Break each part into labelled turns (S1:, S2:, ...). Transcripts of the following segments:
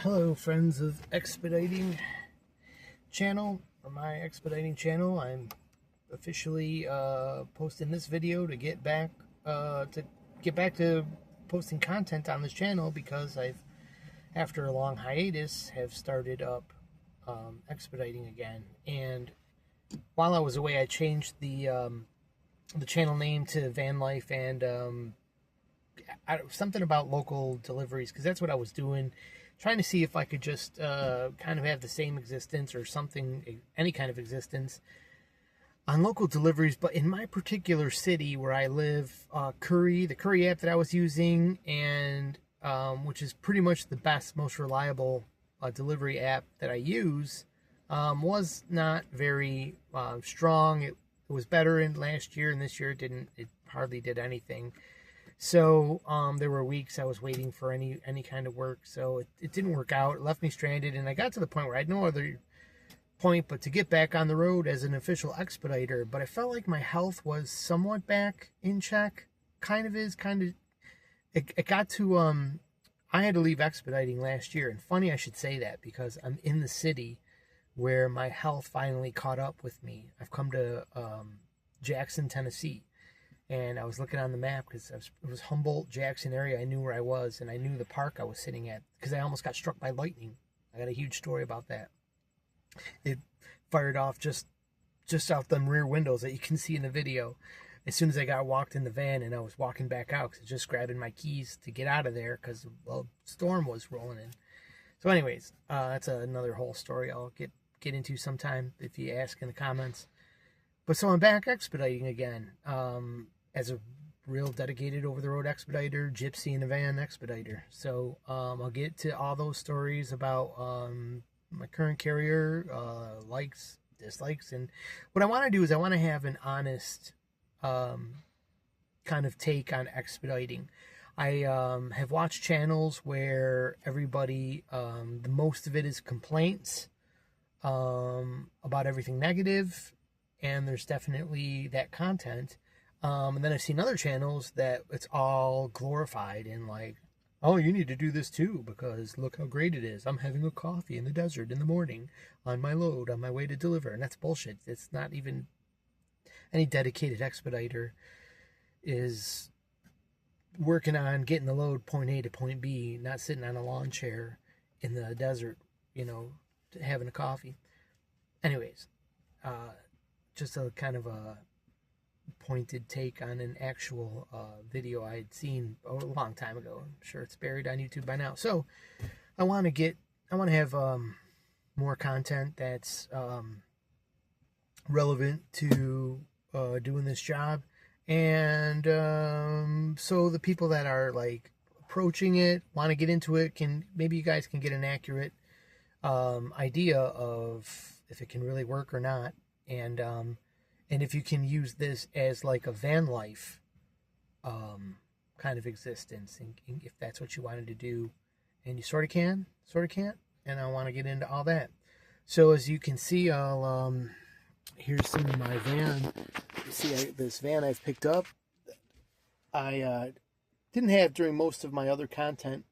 S1: Hello, friends of Expediting channel, or my Expediting channel. I'm officially posting this video to get back to posting content on this channel because after a long hiatus, have started up expediting again. And while I was away, I changed the channel name to Van Life and something about local deliveries, because that's what I was doing, trying to see if I could just kind of have the same existence or something, any kind of existence on local deliveries. But in my particular city where I live, the Curry app that I was using, and which is pretty much the best, most reliable delivery app that I use, was not very strong. It was better in last year, and this year it hardly did anything. So there were weeks I was waiting for any kind of work, so it didn't work out. It left me stranded, and I got to the point where I had no other point but to get back on the road as an official expediter. But I felt like my health was somewhat back in check. It got to I had to leave expediting last year, and funny I should say that because I'm in the city where my health finally caught up with me. I've come to Jackson, Tennessee. And I was looking on the map because it was Humboldt, Jackson area. I knew where I was, and I knew the park I was sitting at because I almost got struck by lightning. I got a huge story about that. It fired off just out them rear windows that you can see in the video. As soon as I walked in the van and I was walking back out, because I was just grabbing my keys to get out of there because the storm was rolling in. So anyways, that's another whole story I'll get into sometime if you ask in the comments. But so I'm back expediting again. As a real dedicated over-the-road expediter, gypsy in a van expediter. So I'll get to all those stories about my current carrier, likes, dislikes, and what I want to do is I want to have an honest kind of take on expediting. I have watched channels where everybody, the most of it is complaints about everything negative, and there's definitely that content. And then I've seen other channels that it's all glorified and like, oh, you need to do this too because look how great it is. I'm having a coffee in the desert in the morning on my load on my way to deliver. And that's bullshit. It's not even any dedicated expediter is working on getting the load point A to point B, not sitting on a lawn chair in the desert, having a coffee. Anyways, just a kind of a pointed take on an actual video I had seen a long time ago. I'm sure it's buried on YouTube by now. So I want to have more content that's relevant to doing this job, and so the people that are like approaching it, want to get into it, maybe you guys can get an accurate idea of if it can really work or not, and if you can use this as like a van life kind of existence, and if that's what you wanted to do, and you sort of can, sort of can't, and I want to get into all that. So as you can see, here's some of my van. You see this van I've picked up. I didn't have during most of my other content.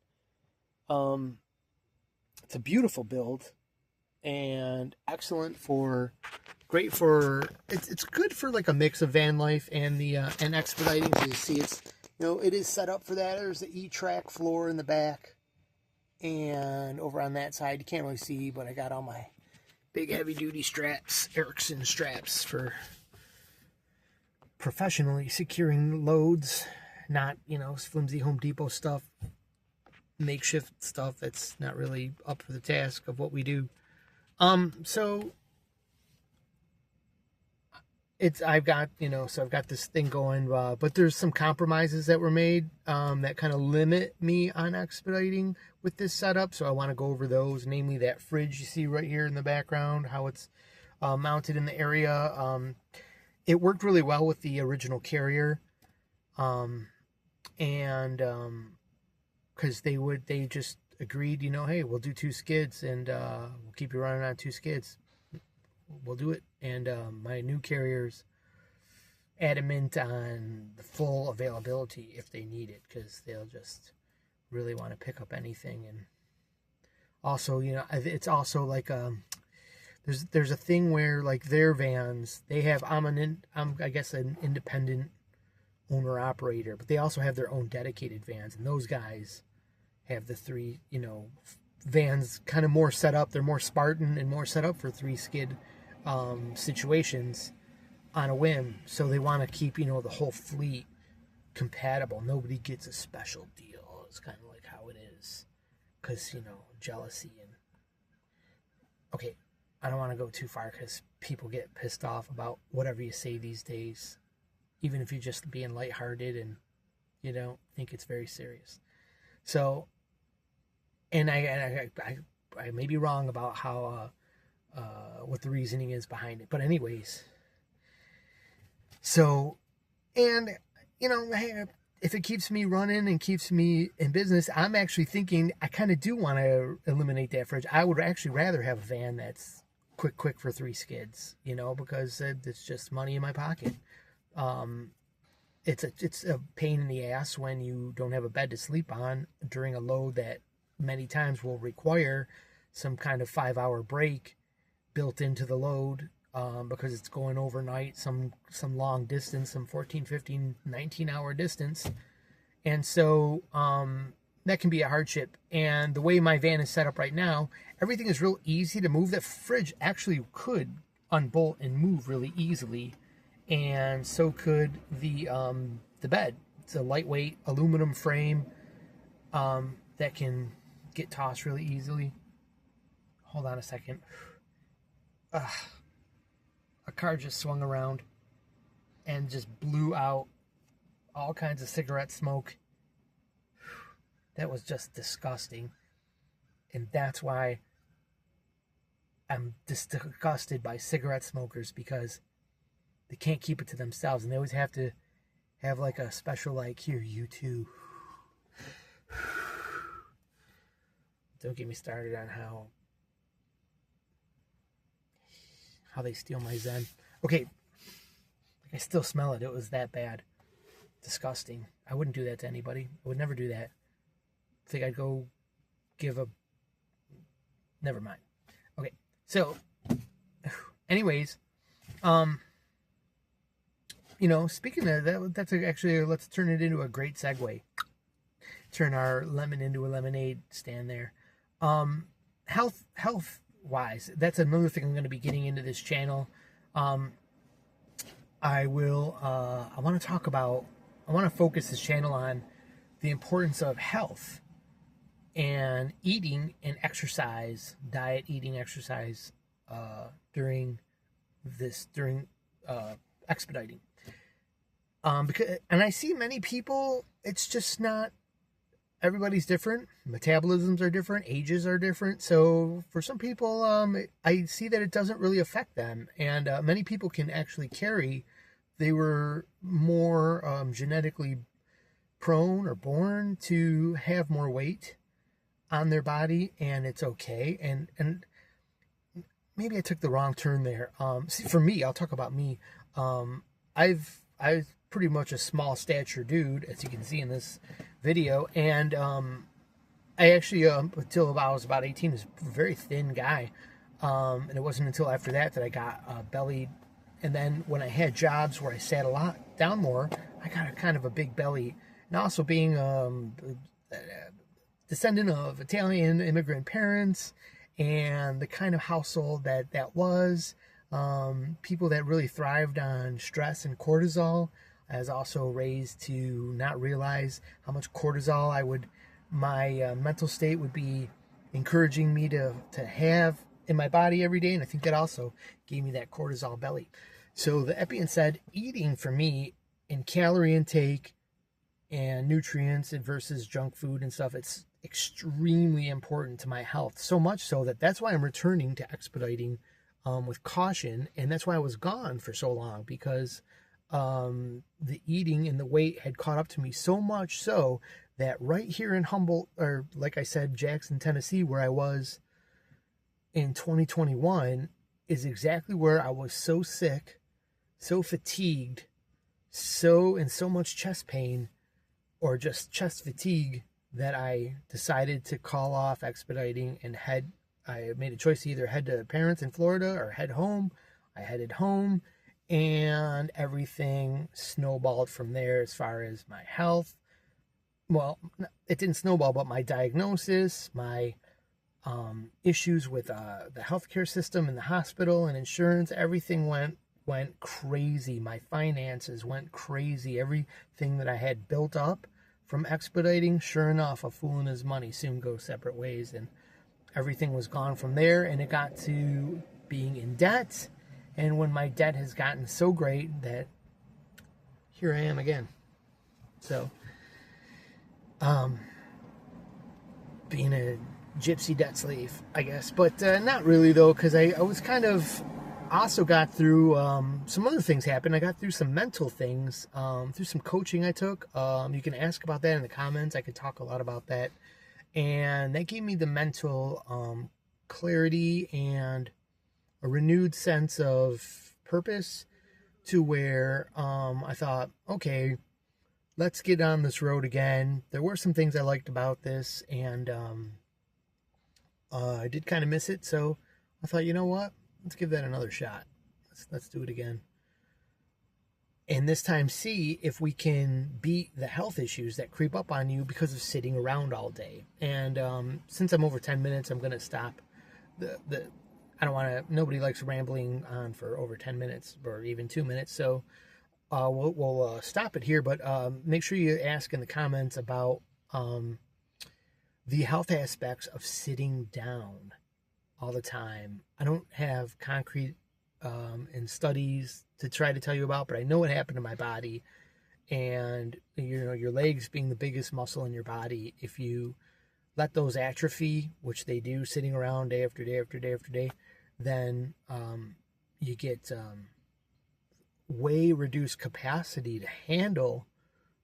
S1: It's a beautiful build and excellent great for it's good for like a mix of van life and the and expediting. So you see it's it is set up for that. There's the E-track floor in the back, and over on that side you can't really see, but I got all my big heavy duty straps, Erickson straps, for professionally securing loads, not flimsy Home Depot stuff, makeshift stuff that's not really up for the task of what we do. So I've got this thing going, but there's some compromises that were made that kind of limit me on expediting with this setup. So I want to go over those, namely that fridge you see right here in the background, how it's mounted in the area. It worked really well with the original carrier, and because they just agreed, hey, we'll do 2 skids, and we'll keep you running on 2 skids. We'll do it. And my new carrier's adamant on the full availability if they need it, because they'll just really want to pick up anything and Also, it's also like there's a thing where like their vans, they have I'm I guess an independent owner operator, but they also have their own dedicated vans, and those guys have the three, vans kind of more set up. They're more Spartan and more set up for three skid situations on a whim. So they want to keep, the whole fleet compatible. Nobody gets a special deal. It's kind of like how it is. Because, jealousy and... Okay, I don't want to go too far because people get pissed off about whatever you say these days. Even if you're just being lighthearted and you don't think it's very serious. So, and I may be wrong about how what the reasoning is behind it, but anyways. So, and if it keeps me running and keeps me in business, I'm actually thinking I kind of do want to eliminate that fridge. I would actually rather have a van that's quick for three skids, because it's just money in my pocket. It's a pain in the ass when you don't have a bed to sleep on during a load that many times will require some kind of 5-hour break built into the load, because it's going overnight, some long distance, some 14, 15, 19-hour distance. And so that can be a hardship. And the way my van is set up right now, everything is real easy to move. The fridge actually could unbolt and move really easily. And so could the bed. It's a lightweight aluminum frame that can get tossed really easily. Hold on a second. A car just swung around and just blew out all kinds of cigarette smoke. That was just disgusting. And that's why I'm disgusted by cigarette smokers, because they can't keep it to themselves, and they always have to have like a special, like, here, you too. Don't get me started on how they steal my Zen. Okay, I still smell it. It was that bad. Disgusting. I wouldn't do that to anybody. I would never do that. I think I'd go give a... Never mind. Okay, so, anyways, speaking of that, that's actually, let's turn it into a great segue. Turn our lemon into a lemonade stand there. Health wise, that's another thing I'm going to be getting into this channel. I want to focus this channel on the importance of health and eating and exercise, diet, eating, exercise, during expediting. And I see many people, it's just not, everybody's different. Metabolisms are different. Ages are different. So for some people, I see that it doesn't really affect them. And many people can actually they were more genetically prone or born to have more weight on their body, and it's okay. And maybe I took the wrong turn there. For me, I'll talk about me. I've pretty much a small stature dude, as you can see in this video, and I actually until I was about 18 was a very thin guy, and it wasn't until after that I got bellied. And then when I had jobs where I sat a lot down more, I got a kind of a big belly. And also being descendant of Italian immigrant parents, and the kind of household that was, people that really thrived on stress and cortisol. I was also raised to not realize how much cortisol my mental state would be encouraging me to have in my body every day. And I think that also gave me that cortisol belly. So that being said, eating for me in calorie intake and nutrients versus junk food and stuff, it's extremely important to my health. So much so that's why I'm returning to expediting with caution. And that's why I was gone for so long, because the eating and the weight had caught up to me so much so that right here in Humboldt, or like I said, Jackson, Tennessee, where I was in 2021, is exactly where I was so sick, so fatigued, in so much chest pain, or just chest fatigue, that I decided to call off expediting and I made a choice to either head to parents in Florida or head home. I headed home, and everything snowballed from there as far as my health. Well, it didn't snowball, but my diagnosis, my issues with the healthcare system and the hospital and insurance, everything went crazy. My finances went crazy. Everything that I had built up from expediting, sure enough, a fool and his money soon go separate ways, and everything was gone from there. And it got to being in debt, and when my debt has gotten so great that here I am again. So being a gypsy debt slave, I guess, but not really though, because I was kind of also got through some other things happened. I got through some mental things through some coaching I took. You can ask about that in the comments. I could talk a lot about that, and that gave me the mental clarity and a renewed sense of purpose, to where I thought, okay, let's get on this road again. There were some things I liked about this, and I did kind of miss it, so I thought, you know what? Let's give that another shot. Let's do it again. And this time see if we can beat the health issues that creep up on you because of sitting around all day. And since I'm over 10 minutes, I'm going to stop. I don't want to, nobody likes rambling on for over 10 minutes or even 2 minutes. So we'll stop it here, but make sure you ask in the comments about the health aspects of sitting down all the time. I don't have concrete and studies to try to tell you about, but I know what happened to my body. And your legs being the biggest muscle in your body, if you let those atrophy, which they do sitting around day after day after day after day, then you get way reduced capacity to handle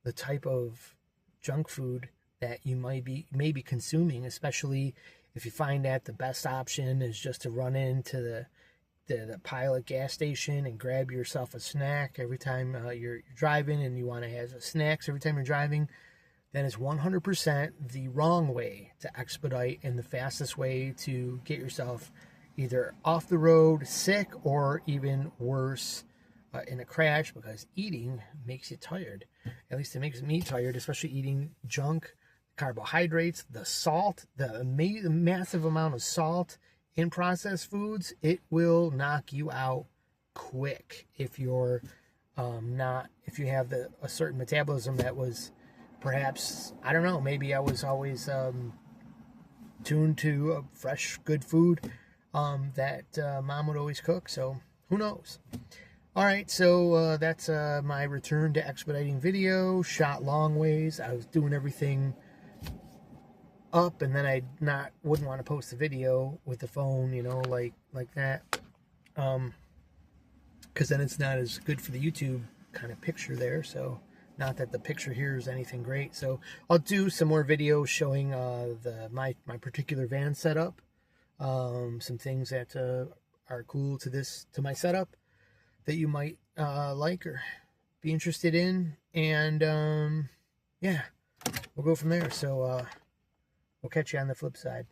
S1: the type of junk food that you may be consuming, especially if you find that the best option is just to run into the Pilot gas station and grab yourself a snack every time you're driving, and you want to have snacks every time you're driving. That is 100% the wrong way to expedite, and the fastest way to get yourself either off the road, sick, or even worse, in a crash, because eating makes you tired. At least it makes me tired, especially eating junk, carbohydrates, the salt, the massive amount of salt in processed foods. It will knock you out quick if you're if you have a certain metabolism that was perhaps, I don't know, maybe I was always tuned to fresh, good food that mom would always cook. So who knows? All right, so that's my return to expediting video. Shot long ways. I was doing everything up, and then I wouldn't want to post the video with the phone, like that, because then it's not as good for the YouTube kind of picture there. So not that the picture here is anything great. So I'll do some more videos showing my particular van setup, some things that are cool to my setup that you might like or be interested in, and yeah, we'll go from there. So we'll catch you on the flip side.